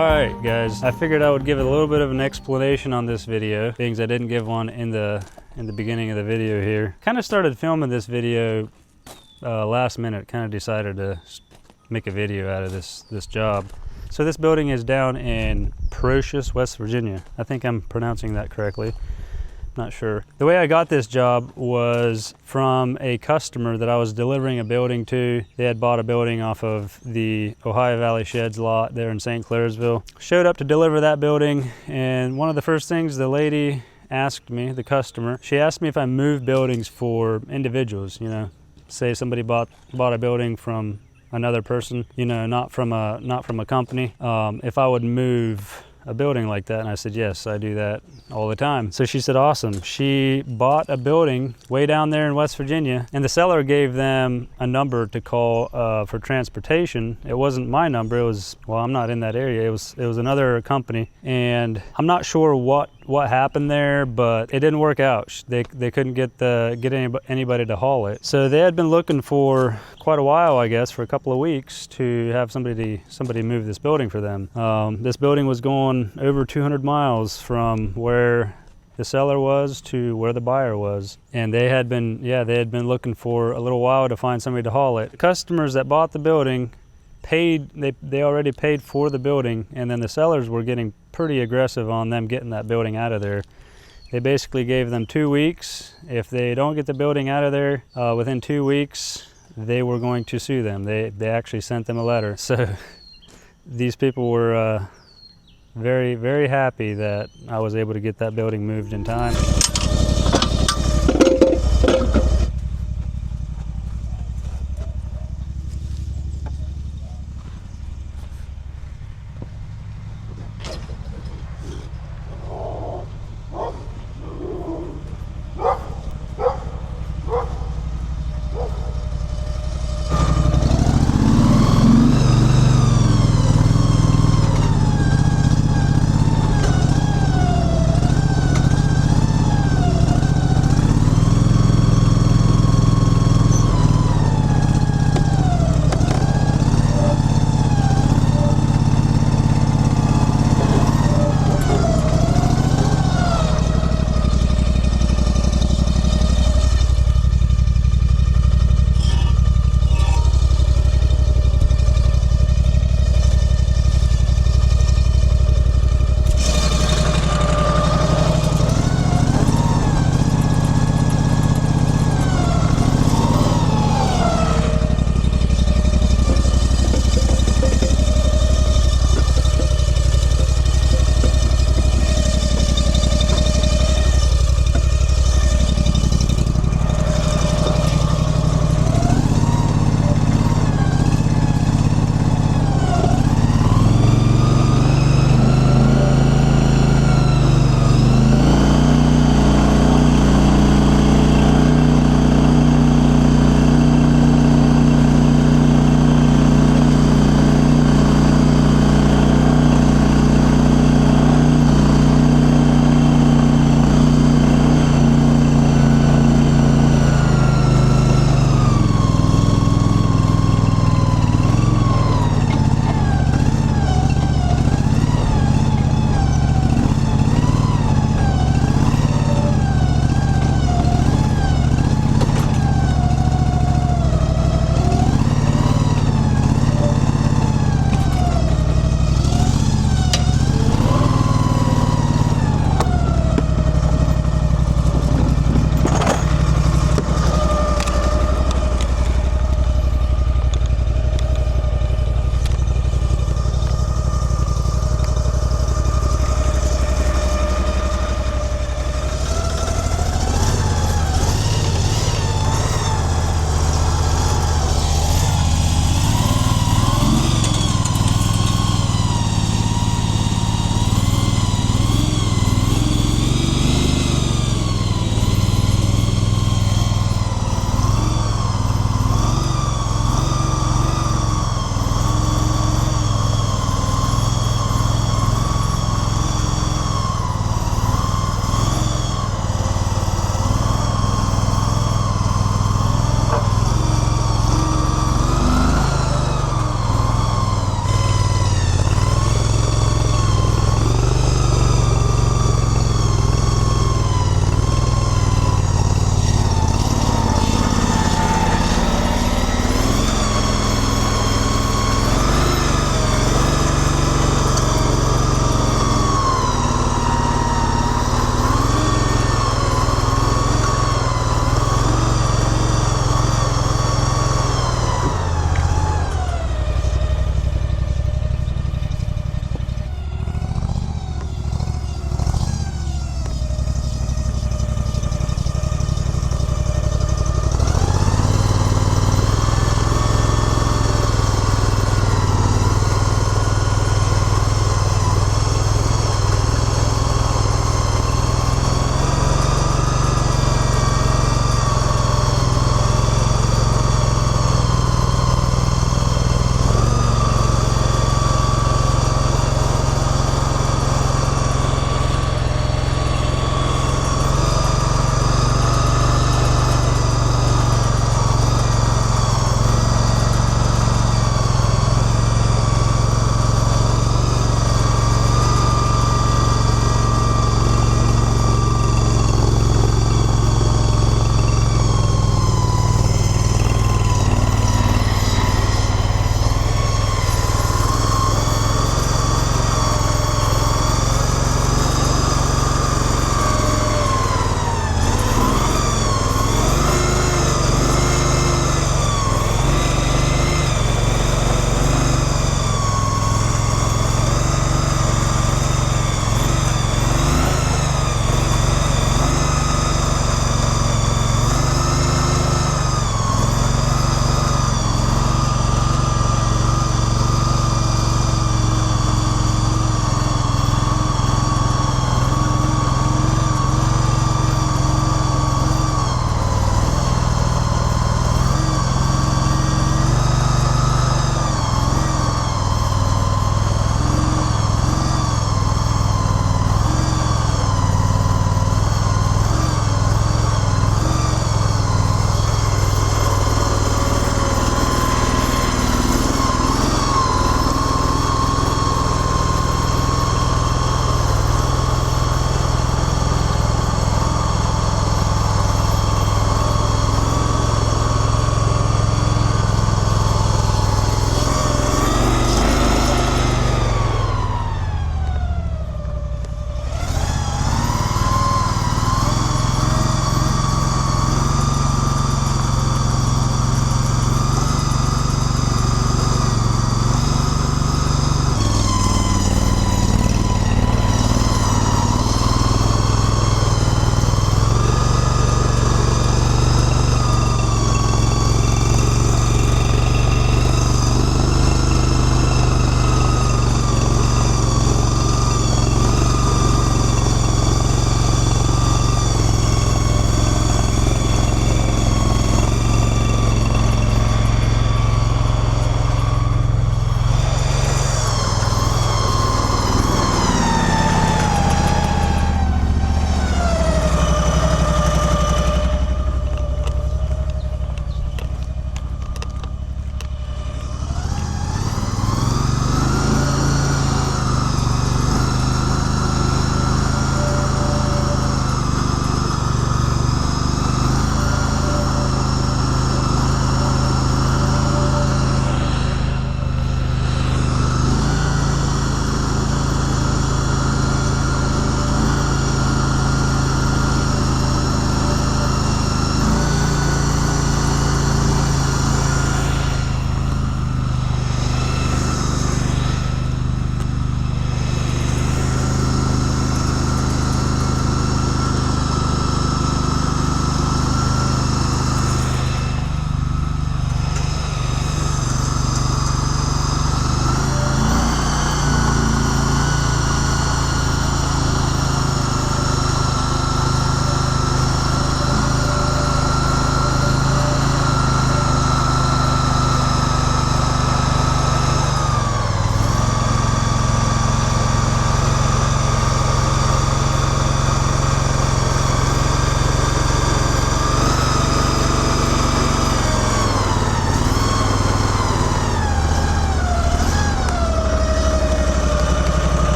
Alright guys, I figured I would give a little bit of an explanation on this video, being I didn't give one in the beginning of the video here. Kind of started filming this video last minute, kind of decided to make a video out of this job. So this building is down in Procious, West Virginia. I think I'm pronouncing that correctly. Not sure. The way I got this job was from a customer that I was delivering a building to. They had bought a building off of the Ohio Valley Sheds lot there in St. Clairsville. Showed up to deliver that building, and one of the first things the lady asked me, the customer, she asked me if I move buildings for individuals. You know, say somebody bought a building from another person, you know, not from a company, if I would move a building like that. And I said, yes, I do that all the time. So she said, awesome. She bought a building way down there in West Virginia, and the seller gave them a number to call for transportation. It wasn't my number. It was, well, I'm not in that area. It was another company, and I'm not sure what happened there, but it didn't work out. They couldn't get anybody to haul it. So they had been looking for quite a while, I guess, for a couple of weeks to have somebody move this building for them. This building was going over 200 miles from where the seller was to where the buyer was, and they had been looking for a little while to find somebody to haul it. The customers that bought the building they already paid for the building, and then the sellers were getting pretty aggressive on them getting that building out of there. They basically gave them 2 weeks. If they don't get the building out of there within 2 weeks, they were going to sue them. They actually sent them a letter. So these people were very, very happy that I was able to get that building moved in time.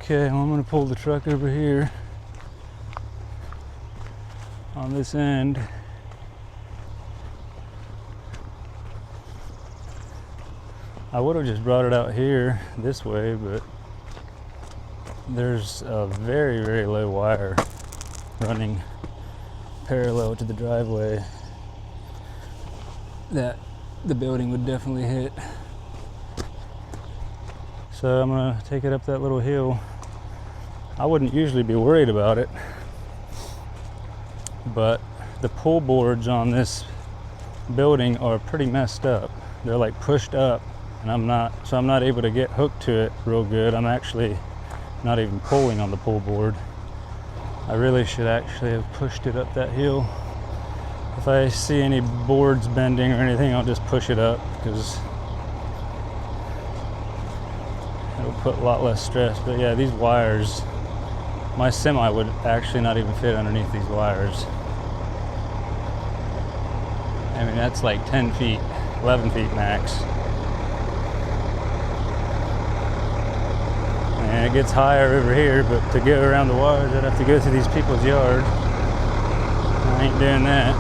Okay, well, I'm gonna pull the truck over here on this end. I would have just brought it out here this way, but there's a very, very low wire running parallel to the driveway that the building would definitely hit. So I'm gonna take it up that little hill. I wouldn't usually be worried about it, but the pull boards on this building are pretty messed up. They're like pushed up, and I'm not able to get hooked to it real good. I'm actually not even pulling on the pull board. I really should actually have pushed it up that hill. If I see any boards bending or anything, I'll just push it up, because it'll put a lot less stress. But yeah, these wires, my semi would actually not even fit underneath these wires. I mean, that's like 10 feet, 11 feet max. And it gets higher over here, but to go around the wires, I'd have to go through these people's yard. I ain't doing that.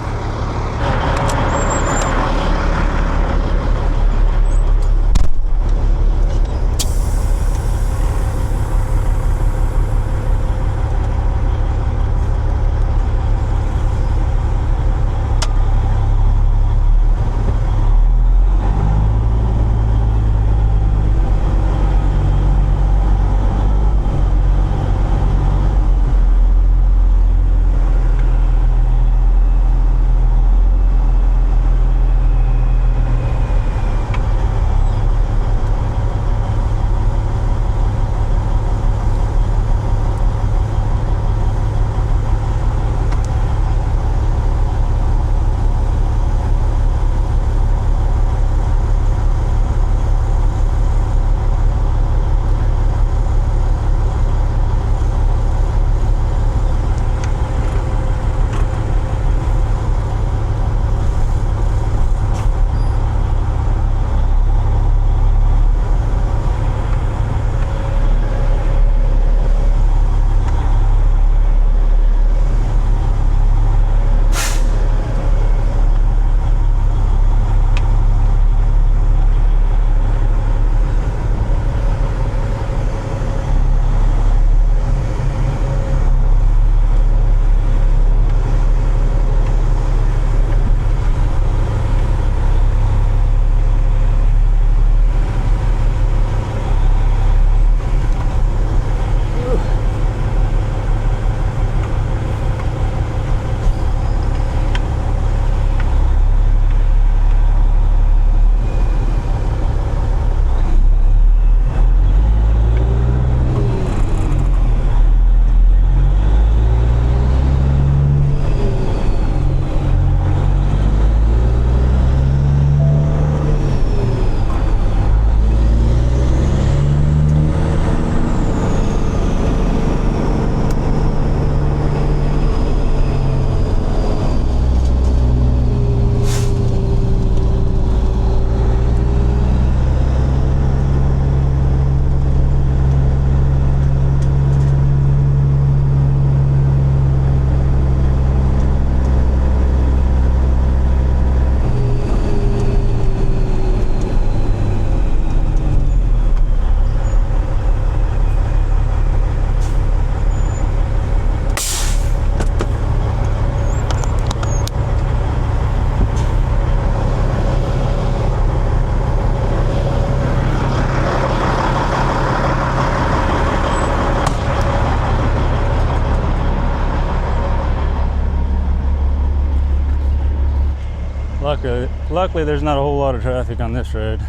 Luckily there's not a whole lot of traffic on this road.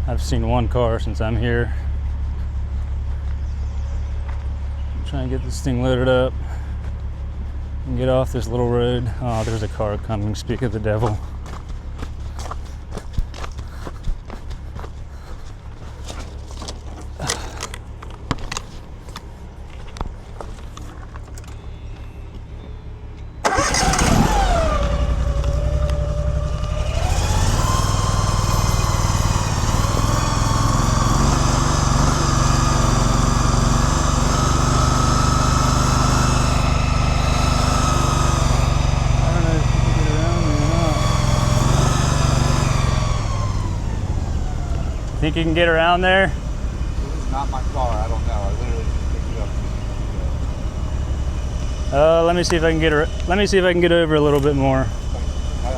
I've seen one car since I'm here. I'm trying to get this thing loaded up and get off this little road. Oh, there's a car coming, speak of the devil. Think you can get around there? This is not my car. I don't know. I literally just picked it up. Let me see if I can get her. Let me see if I can get over a little bit more. I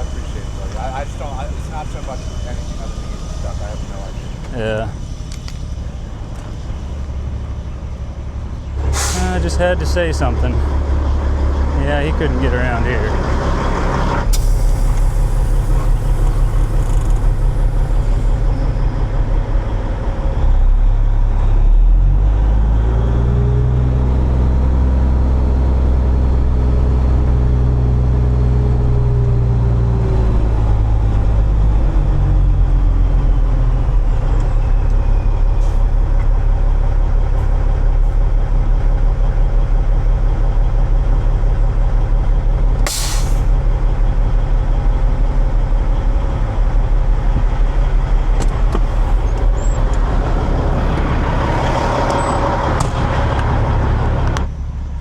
appreciate it, buddy. I just don't. It's not so much anything other than getting stuck. I have no idea. Yeah. I just had to say something. Yeah, he couldn't get around here.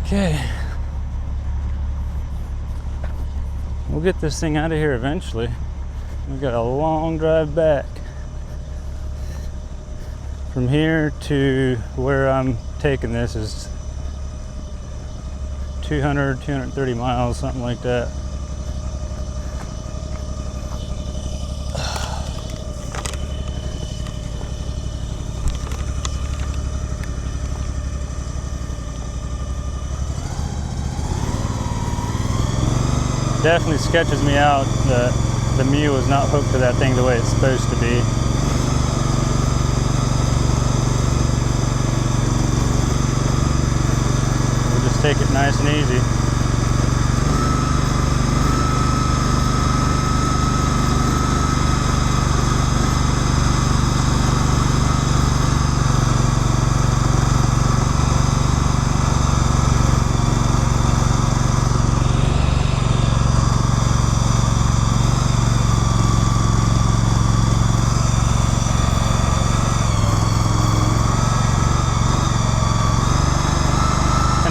Okay, we'll get this thing out of here eventually. We've got a long drive back from here to where I'm taking this is 230 miles, something like that. Definitely sketches me out that the Mule is not hooked to that thing the way it's supposed to be. We'll just take it nice and easy.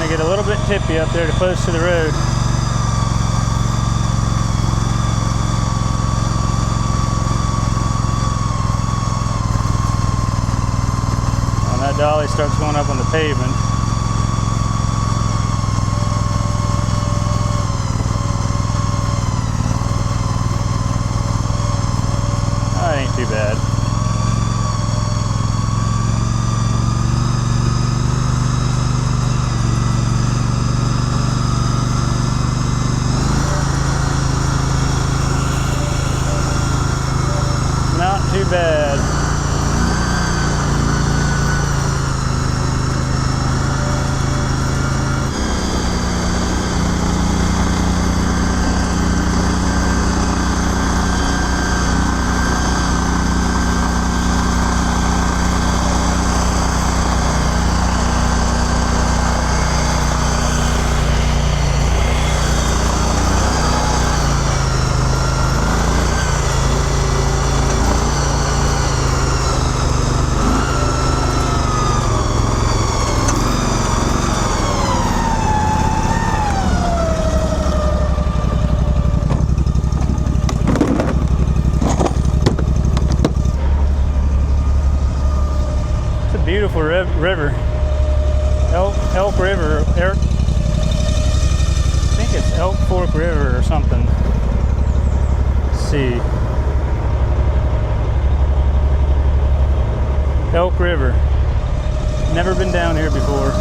Get a little bit tippy up there to close to the road. And that dolly starts going up on the pavement. That ain't too bad. Too bad. Beautiful river, Elk River, I think it's Elk Fork River or something. Let's see, Elk River, never been down here before.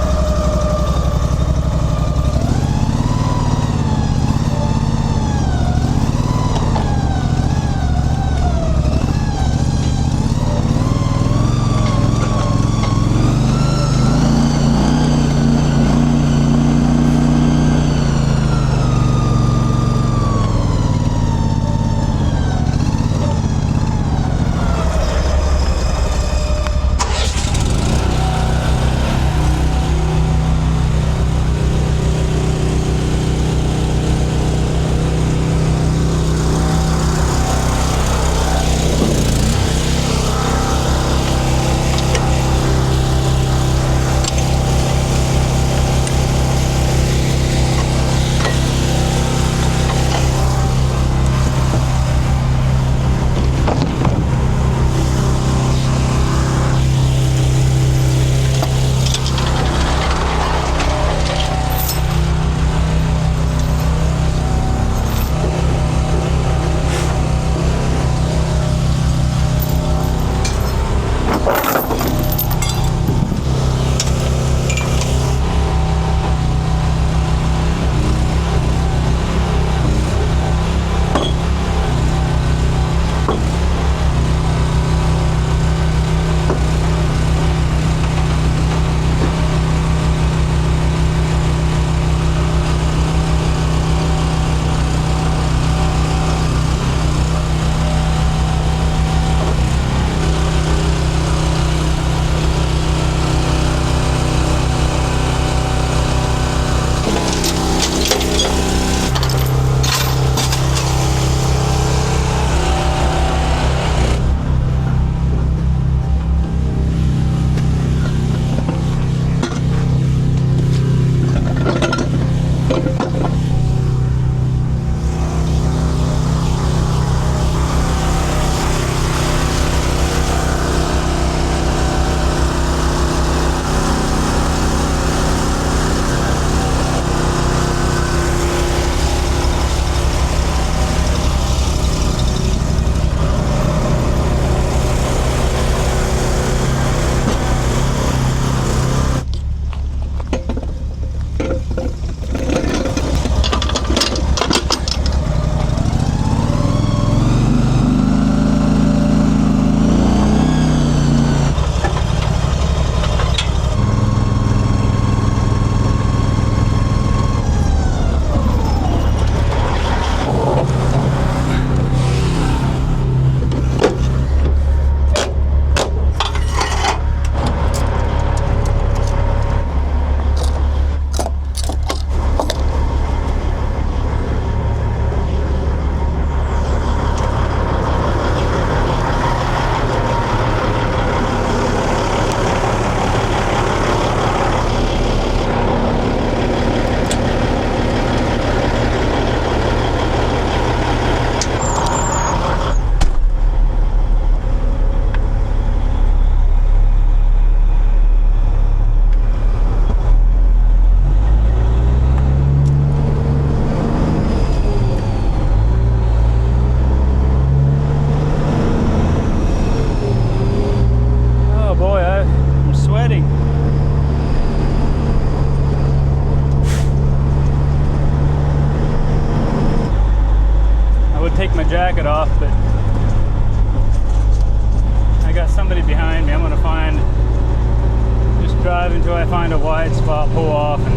find a wide spot, pull off, and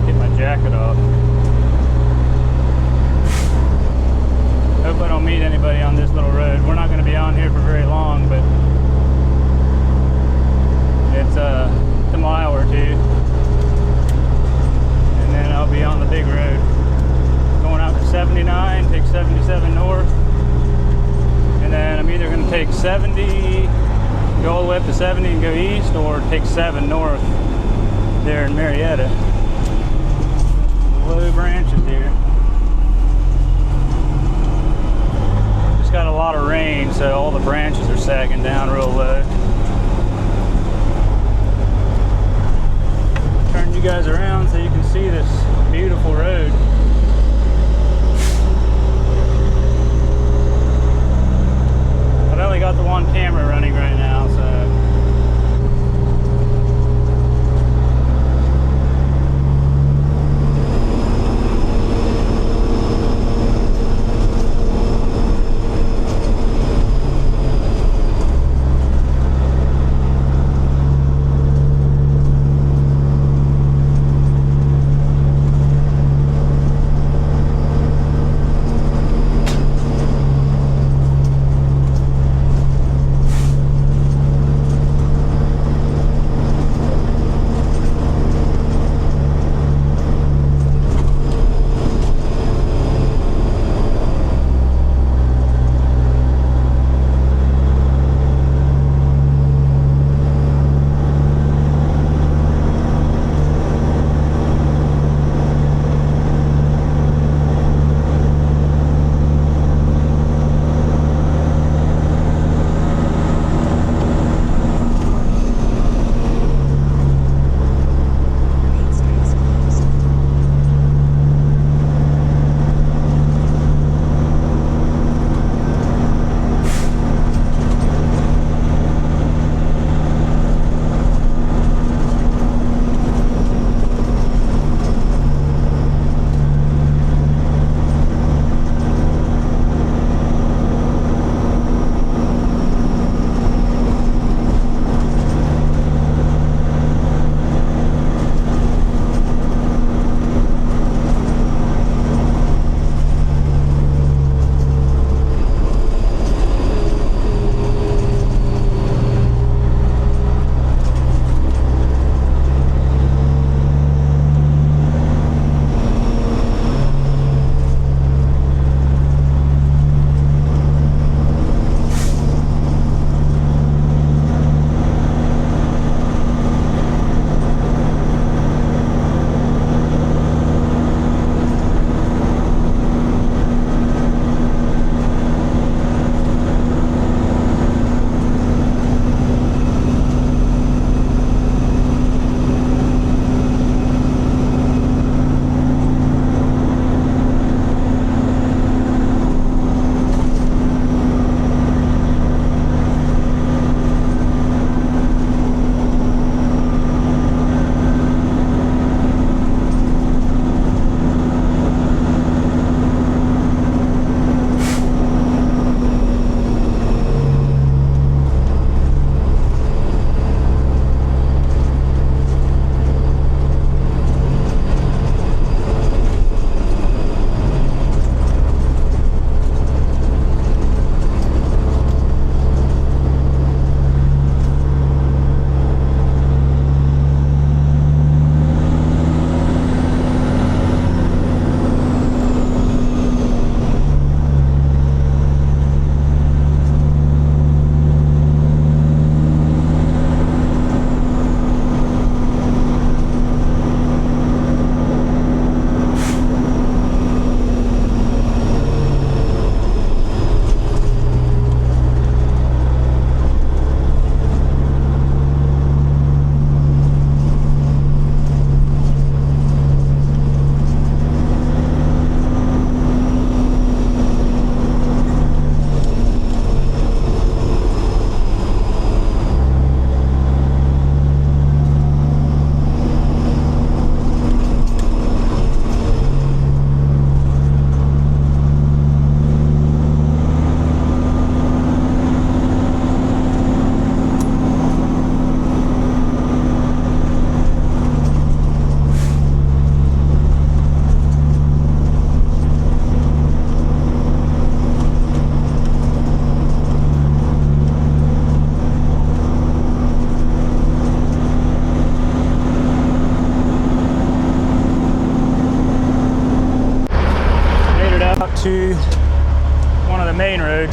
get my jacket off. Hope I don't meet anybody on this little road. We're not going to be on here for very long, but it's a mile or two, and then I'll be on the big road. Going out to 79, take 77 north, and then I'm either going to take 70, go all the way up to 70 and go east, or take 7 north there in Marietta. Low branches here. Just got a lot of rain, so all the branches are sagging down real low. Turn you guys around so you can see this beautiful road. I've only got the one camera running right now, so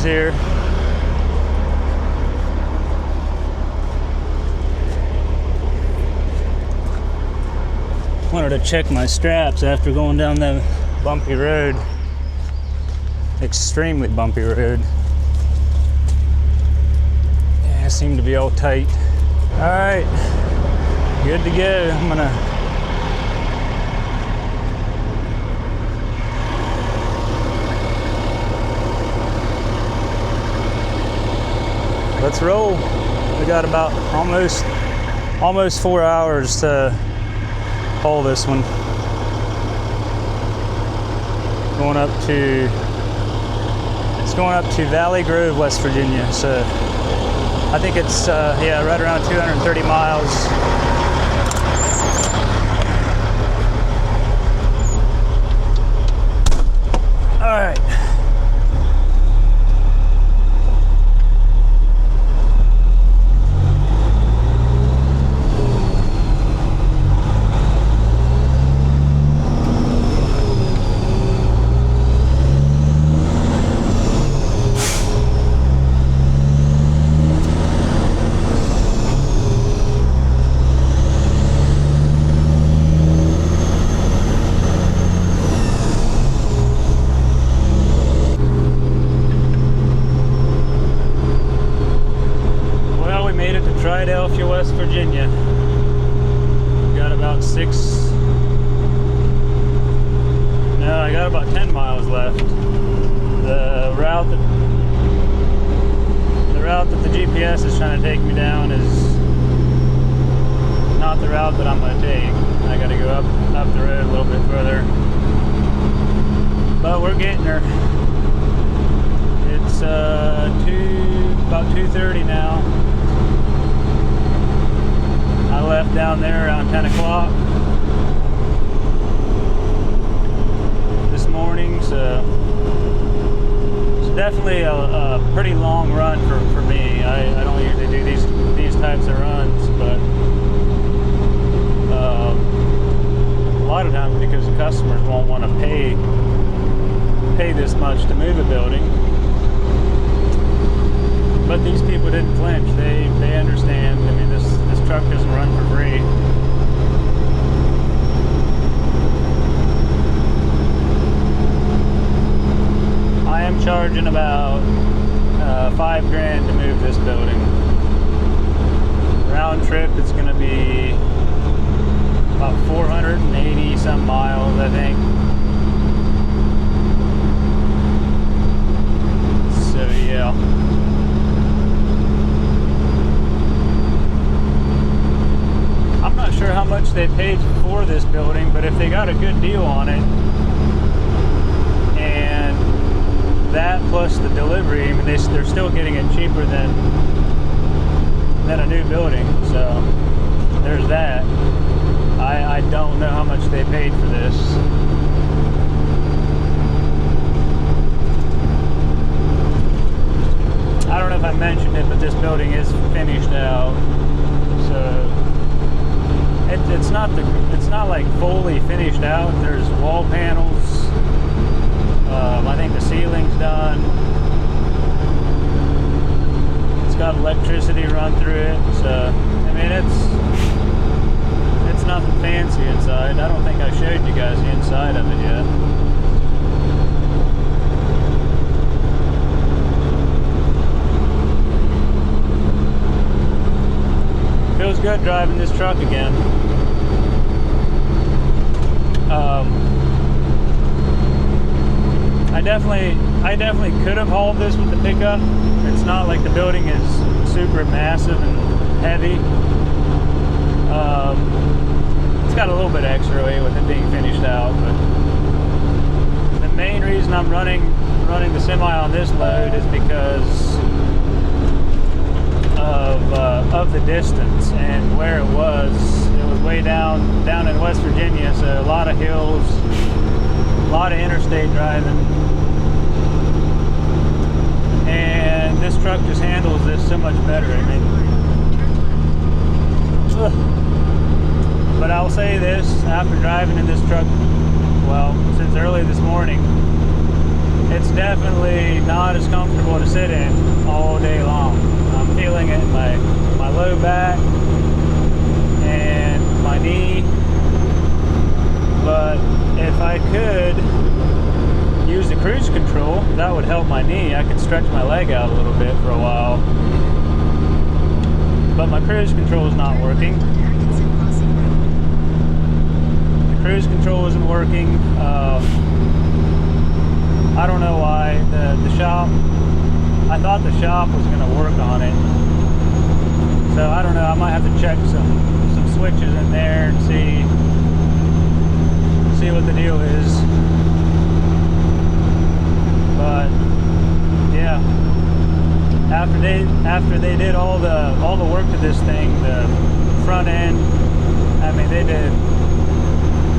here. Wanted to check my straps after going down that bumpy road. Extremely bumpy road. Yeah, seem to be all tight. All right, good to go. I'm gonna let's roll. We got about almost 4 hours to haul this one. It's going up to Valley Grove, West Virginia. So I think it's yeah, right around 230 miles. All right. West Virginia. Got about I got about 10 miles left. The route that the GPS is trying to take me down is not the route that I'm going to take. I got to go up the road a little bit further. But we're getting there. It's about 2:30 now. I left down there around 10 o'clock this morning, so it's definitely a pretty long run for me. I don't usually do these types of runs, but a lot of times because the customers won't want to pay this much to move a building. But these people didn't flinch. They understand. I mean, this truck doesn't run for free. I am charging about $5,000 to move this building. Round trip, it's going to be about 480 some miles, I think. So yeah. I'm not sure how much they paid for this building, but if they got a good deal on it, and that plus the delivery, I mean, they're still getting it cheaper than a new building. So there's that. I don't know how much they paid for this. I don't know if I mentioned it, but this building is finished out. So it's not like fully finished out. There's wall panels. I think the ceiling's done. It's got electricity run through it. So I mean, it's nothing fancy inside. I don't think I showed you guys the inside of it yet. Feels good driving this truck again. I definitely could have hauled this with the pickup. It's not like the building is super massive and heavy. It's got a little bit extra weight with it being finished out, but the main reason I'm running the semi on this load is because of the distance and where it was. It was way down in West Virginia, so a lot of hills, a lot of interstate driving, and this truck just handles this so much better. I mean, but I'll say this, after driving in this truck, well, since early this morning, it's definitely not as comfortable to sit in all day long. I'm feeling it in my low back and my knee. But if I could use the cruise control, that would help my knee. I could stretch my leg out a little bit for a while. But my cruise control is not working. The cruise control isn't working. I don't know why. The shop, I thought the shop was going to work on it. So I don't know. I might have to check some switches in there and see what the deal is. But yeah, after they did all the work to this thing, the front end, I mean,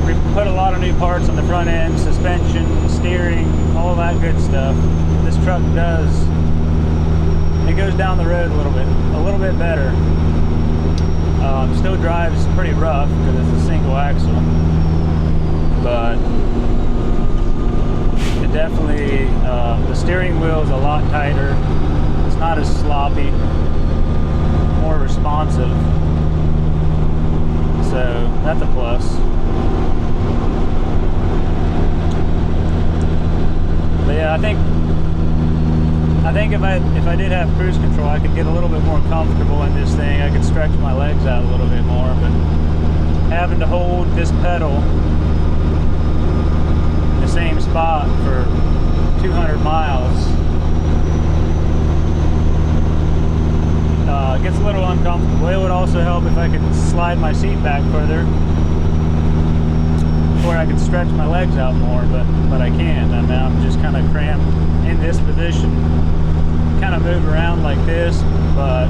we put a lot of new parts on the front end, suspension, steering, all that good stuff. This truck it goes down the road a little bit better. Still drives pretty rough because it's a single axle, but it definitely, the steering wheel is a lot tighter. It's not as sloppy, more responsive. So that's a plus. But yeah, I think if I did have cruise control, I could get a little bit more comfortable in this thing. I could stretch my legs out a little bit more, but having to hold this pedal in the same spot for 200 miles gets a little uncomfortable. It would also help if I could slide my seat back further, where I could stretch my legs out more, but I can't. I mean, I'm just kind of cramped in this position. Kind of move around like this, but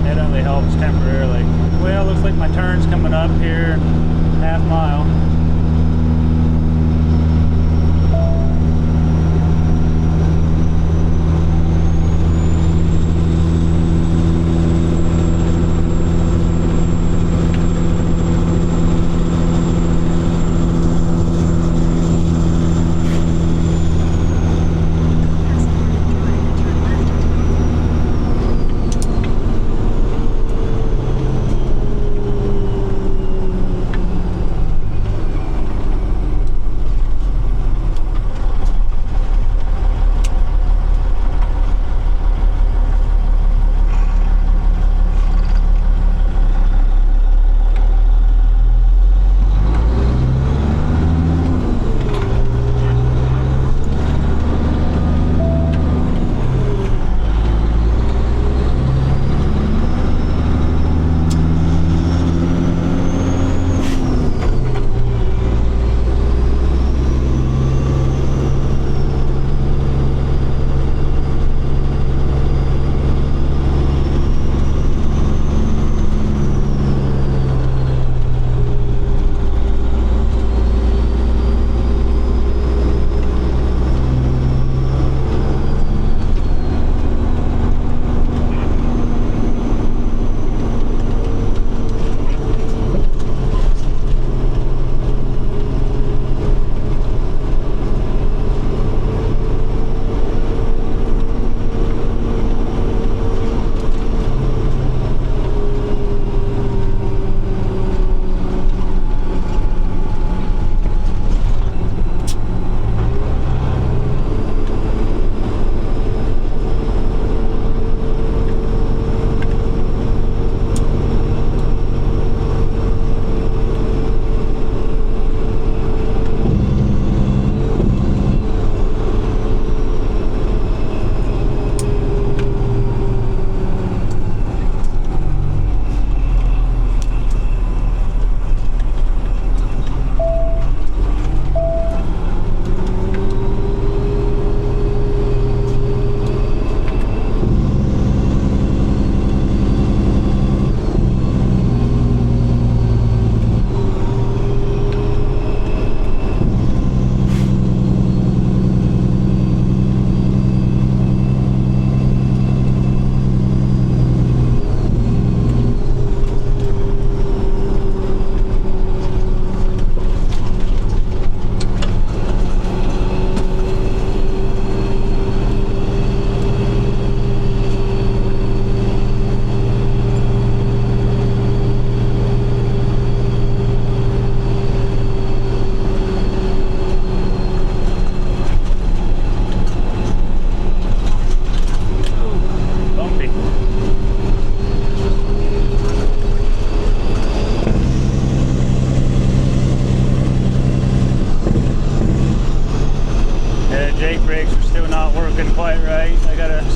it only helps temporarily. Well, looks like my turn's coming up here, half mile.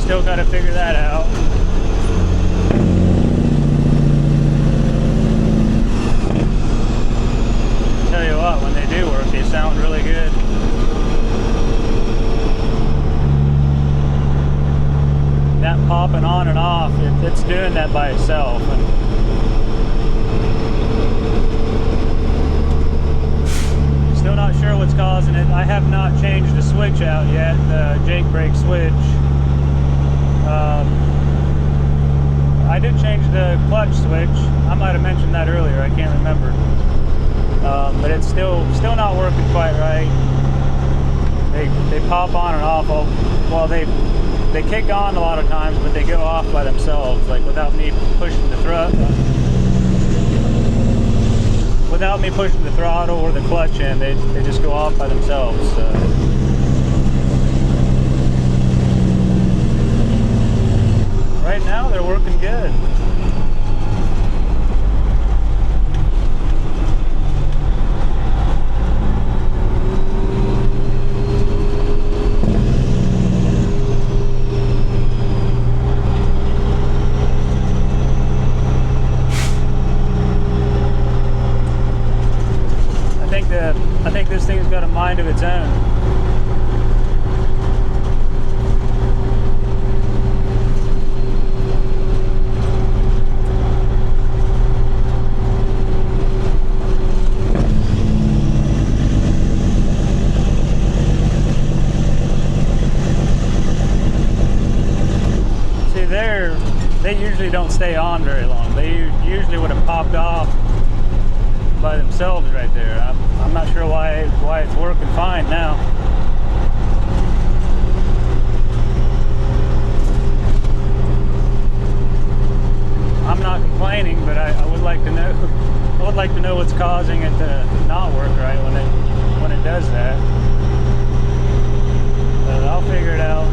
still got to figure that out. Tell you what, when they do work, they sound really good. That popping on and off, it's doing that by itself. And still not sure what's causing it. I have not changed the switch out yet, the Jake brake switch. I did change the clutch switch. I might have mentioned that earlier, I can't remember. But it's still not working quite right. They pop on and off. Well, they kick on a lot of times, but they go off by themselves, like without me pushing the throttle or the clutch in. They just go off by themselves. Right now they're working good. I think this thing's got a mind of its own. See, they usually don't stay on very long. They usually would have popped off by themselves right there. I'm not sure why it's working fine now. I'm not complaining, but I would like to know. I would like to know what's causing it to not work right when it does that. But I'll figure it out.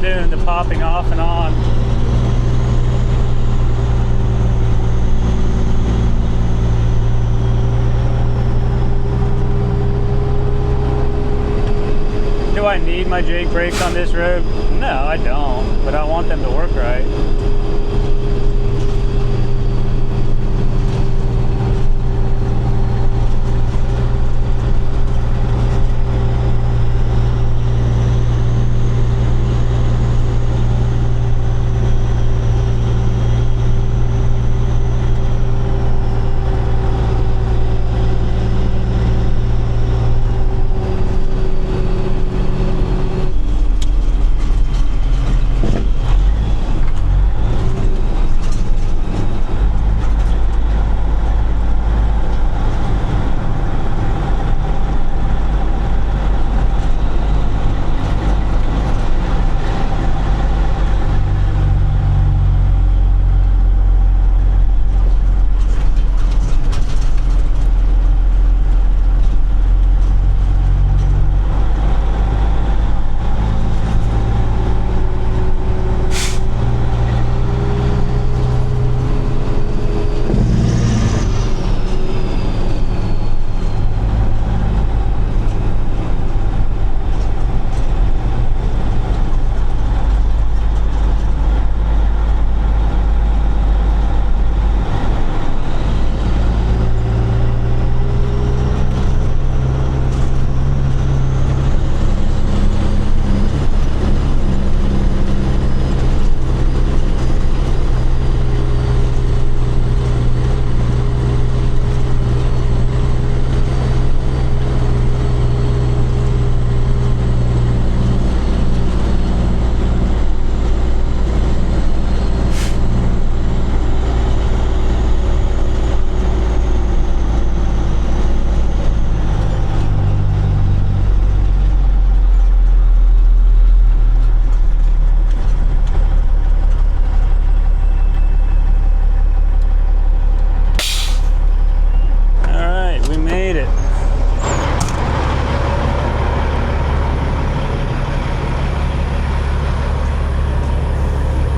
Doing the popping off and on. Do I need my Jake brakes on this road? No, I don't, but I want them to work right.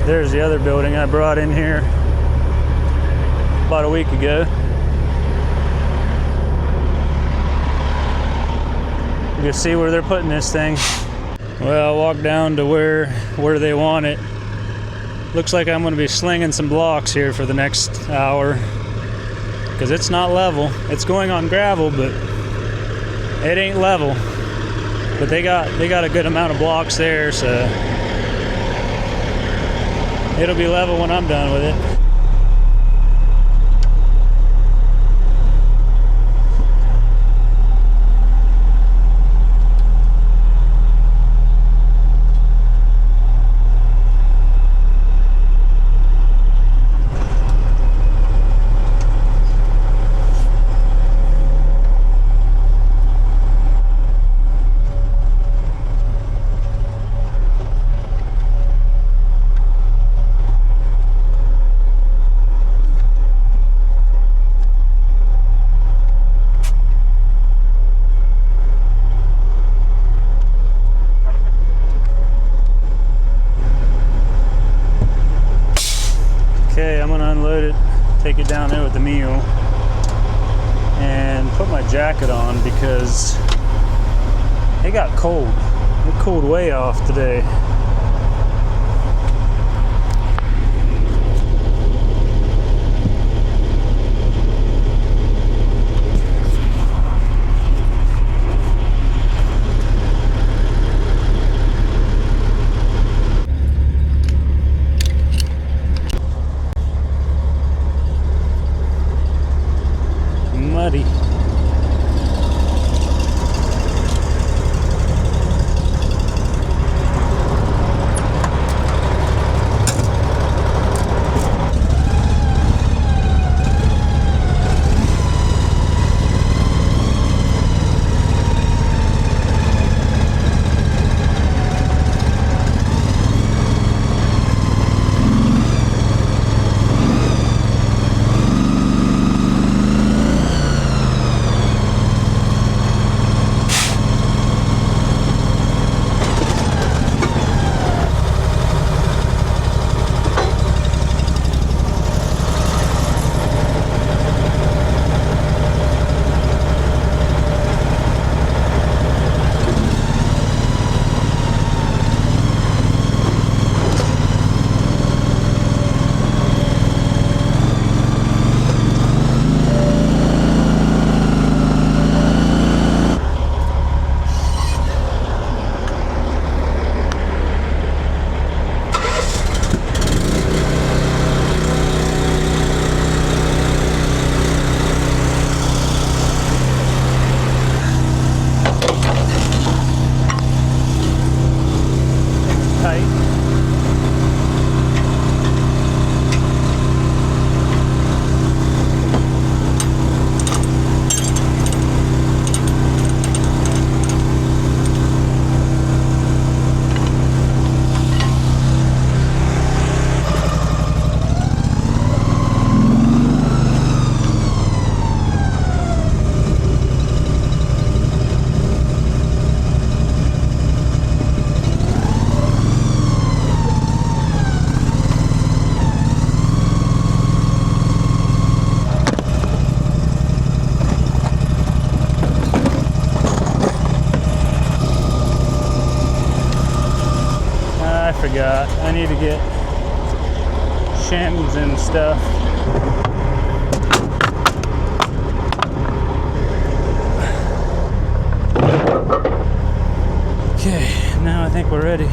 There's the other building I brought in here about a week ago. You can see where they're putting this thing. Well, I walked down to where they want it. Looks like I'm going to be slinging some blocks here for the next hour because it's not level. It's going on gravel, but it ain't level. But they got a good amount of blocks there, so it'll be level when I'm done with it. Okay, I'm gonna unload it, take it down there with the Mule, and put my jacket on because it got cold. It cooled way off today. Muddy. Forgot. I need to get shims and stuff. Okay, now I think we're ready.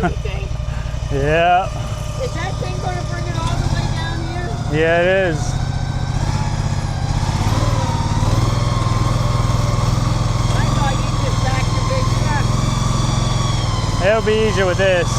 everything. Yeah. Is that thing going to bring it all the way down here? Yeah, it is. I thought you just backed your big truck. It'll be easier with this.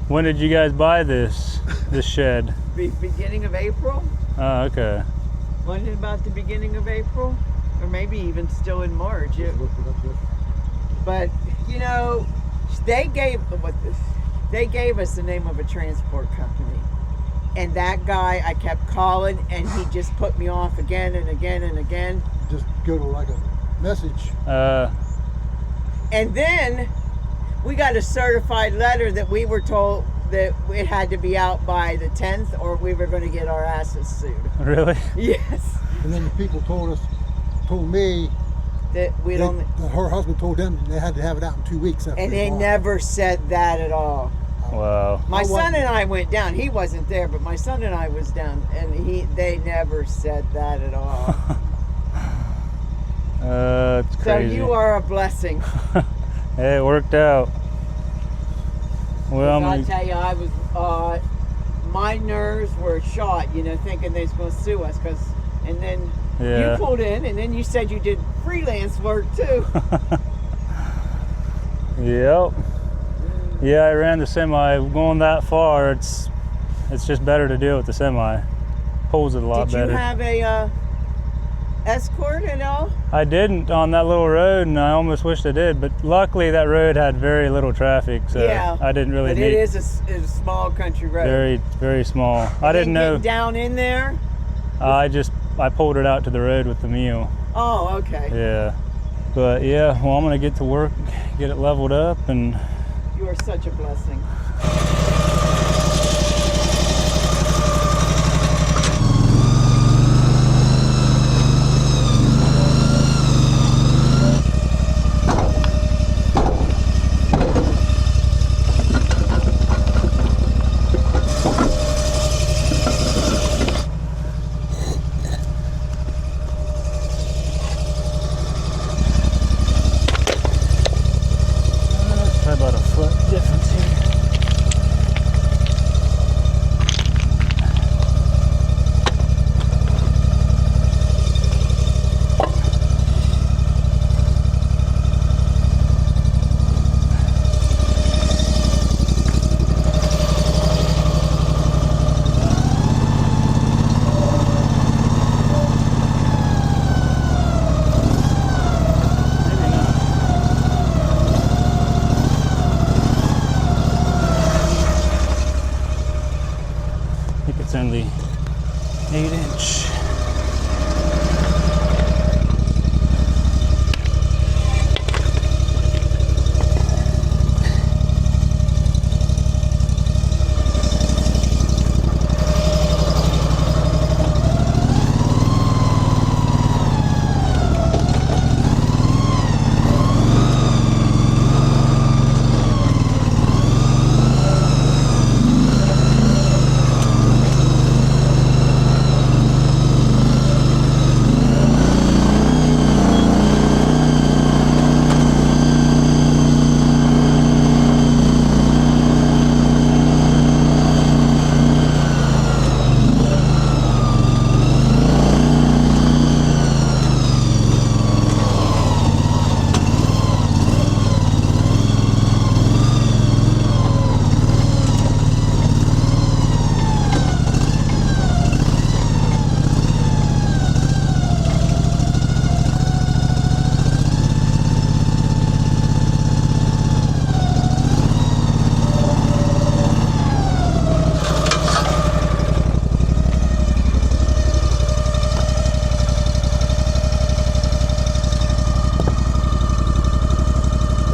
When did you guys buy this shed? Beginning of April? Oh, okay. Wasn't it about the beginning of April? Or maybe even still in March. But, you know, they gave us the name of a transport company. And that guy, I kept calling, and he just put me off again and again and again. Just go to like a message. And then we got a certified letter that we were told that it had to be out by the 10th or we were going to get our asses sued. Really? Yes. And then the people told me That we don't. that her husband told them they had to have it out in 2 weeks. After And they bought it. never said that at all. Wow. My son and I went down. He wasn't there, but my son and I was down, and they never said that at all. It's crazy. So you are a blessing. Hey, it worked out. Well, I'll tell you, I was, my nerves were shot, you know, thinking they was going to sue us, and then yeah. you pulled in, and then you said you did freelance work too. Yep. Yeah, I ran the semi. Going that far, it's just better to do it with the semi. Pulls it a lot better. Did you have a escort at all? I didn't on that little road, and I almost wished I did, but luckily that road had very little traffic, so Yeah, I didn't really but need. it is a small country road. Very, very small. I And didn't know. down in there. I pulled it out to the road with the mule. Oh, okay. Yeah, but yeah, well, I'm gonna get to work, get it leveled up, and You are such a blessing. try about a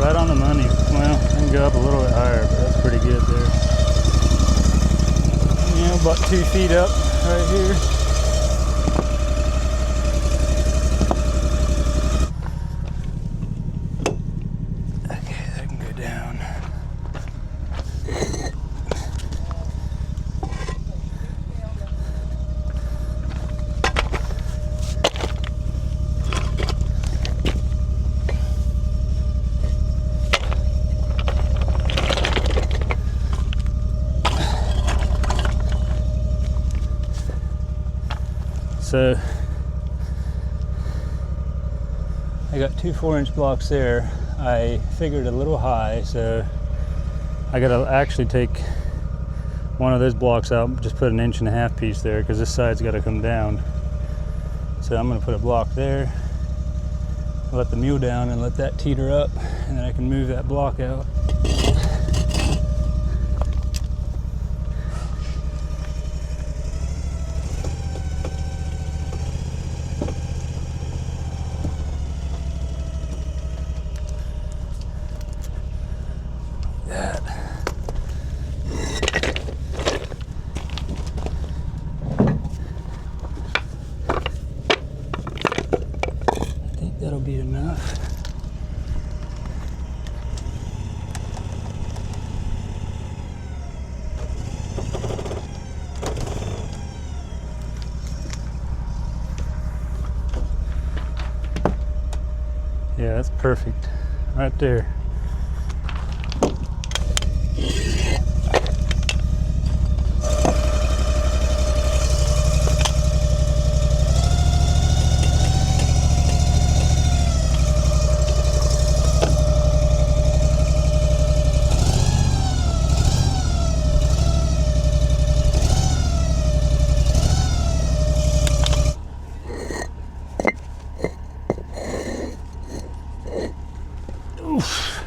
Right on the money. Well, I can go up a little bit higher, but that's pretty good there. You know, about 2 feet up right here. Okay, that can go down. So I got 2 4-inch blocks there. I figured a little high, so I gotta actually take one of those blocks out, just put an 1.5 inch piece there because this side's gotta come down. So I'm gonna put a block there, let the mule down and let that teeter up, and then I can move that block out. That'll be enough. Yeah, that's perfect. Right there. Oof.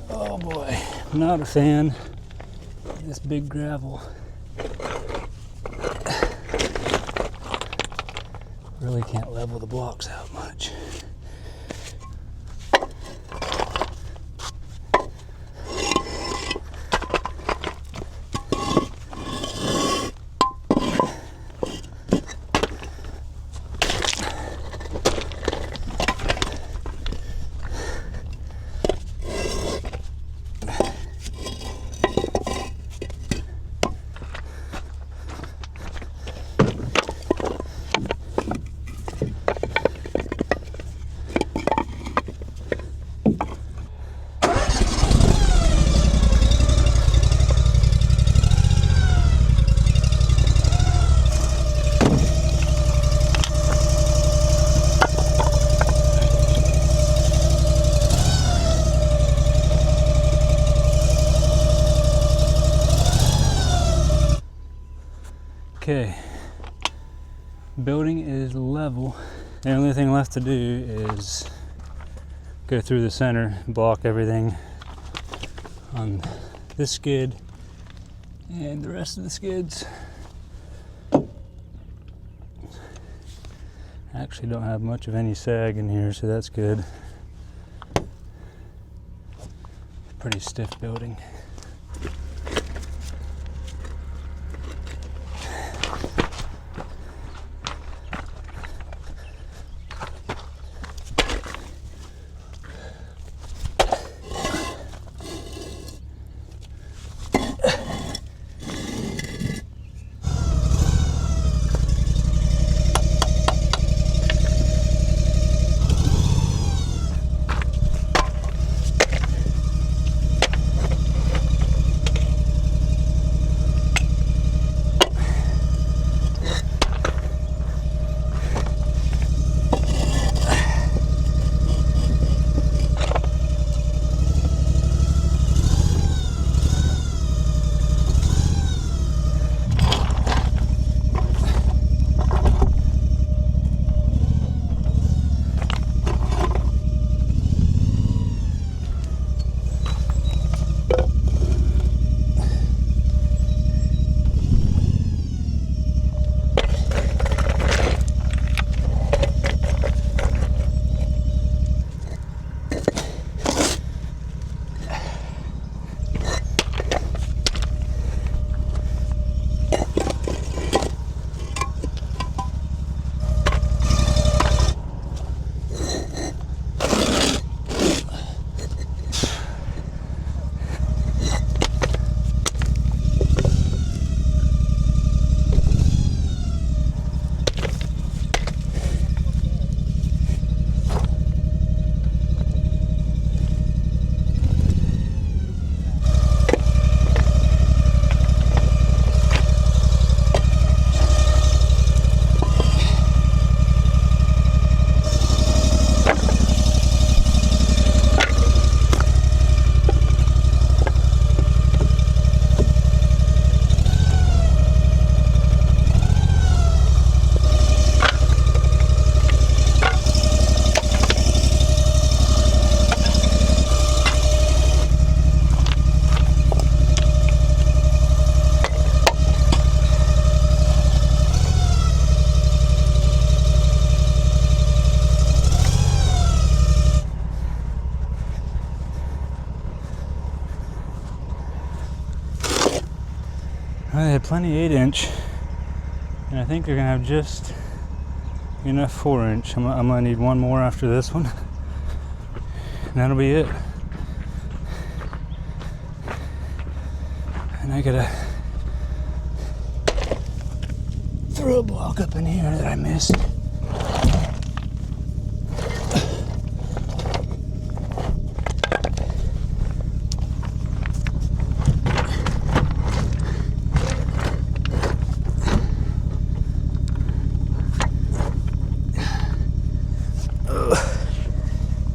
Oh boy, not a fan of this big gravel. Really can't level the blocks out much. Okay, building is level. The only thing left to do is go through the center, block everything on this skid and the rest of the skids. I actually don't have much of any sag in here, so that's good. Pretty stiff building. plenty 8-inch, and I think they're gonna have just enough 4-inch. I'm gonna need one more after this one, and that'll be it. And I gotta throw a block up in here that I missed.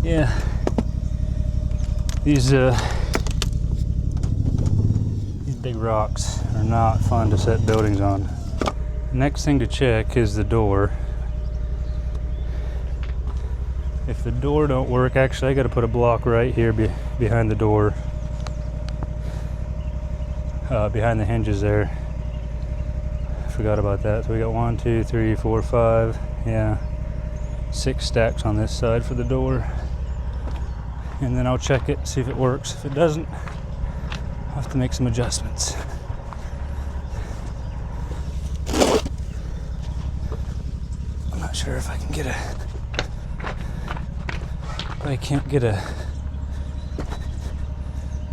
Yeah, these big rocks are not fun to set buildings on. Next thing to check is the door. If the door don't work, actually I got to put a block right here behind the door, behind the hinges there. I forgot about that. So we got 1, 2, 3, 4, 5, yeah, 6 stacks on this side for the door. And then I'll check it, see if it works. If it doesn't, I'll have to make some adjustments. I'm not sure if I can get I can't get a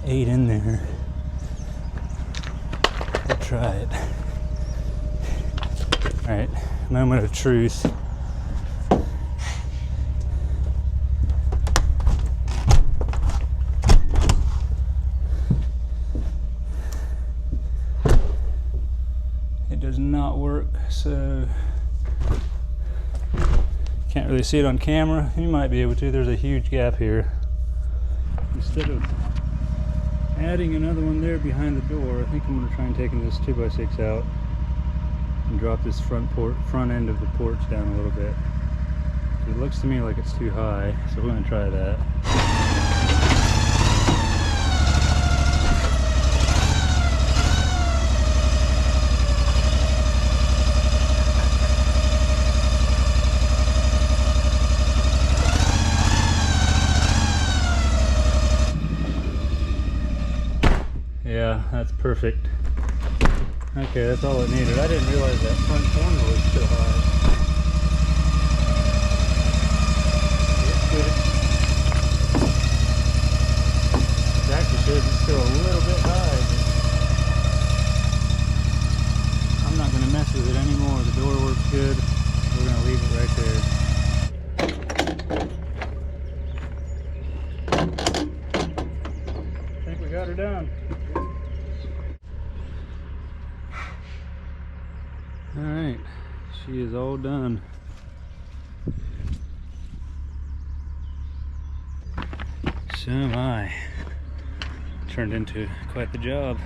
8 in there. I'll try it. All right, moment of truth. Does not work, so can't really see it on camera. You might be able to. There's a huge gap here. Instead of adding another one there behind the door, I think I'm going to try and take this 2x6 out and drop this front end of the porch down a little bit. It looks to me like it's too high, so we're going to try that. 'Yeah, that's perfect. Okay, that's all it needed. I didn't realize that front corner was so high. It actually should be still a little bit high, but I'm not going to mess with it anymore. The door works good. We're going to leave it right there. I think we got her done. Alright, she is all done. So am I. Turned into quite the job.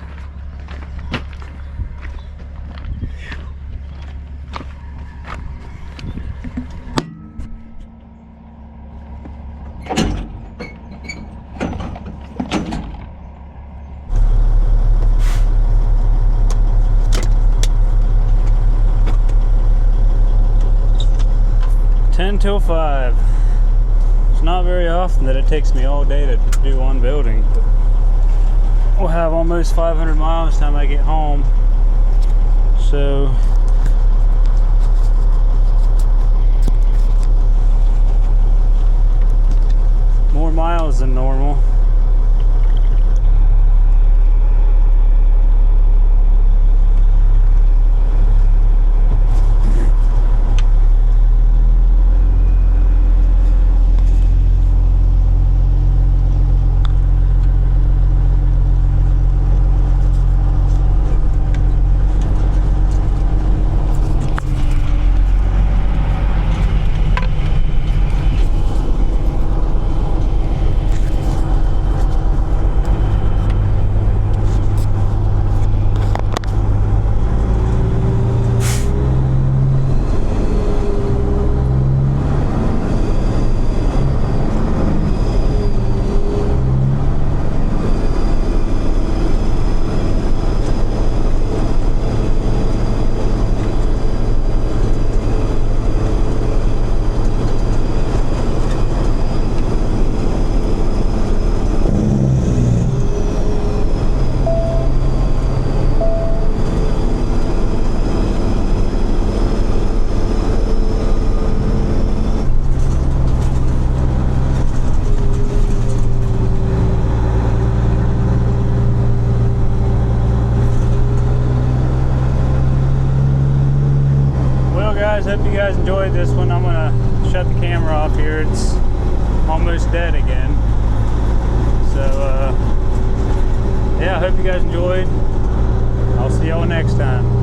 Till 5. It's not very often that it takes me all day to do one building, but we'll have almost 500 miles by the time I get home, so more miles than normal. Hope you guys enjoyed this one. I'm gonna shut the camera off here. It's almost dead again. So yeah, I hope you guys enjoyed. I'll see y'all next time.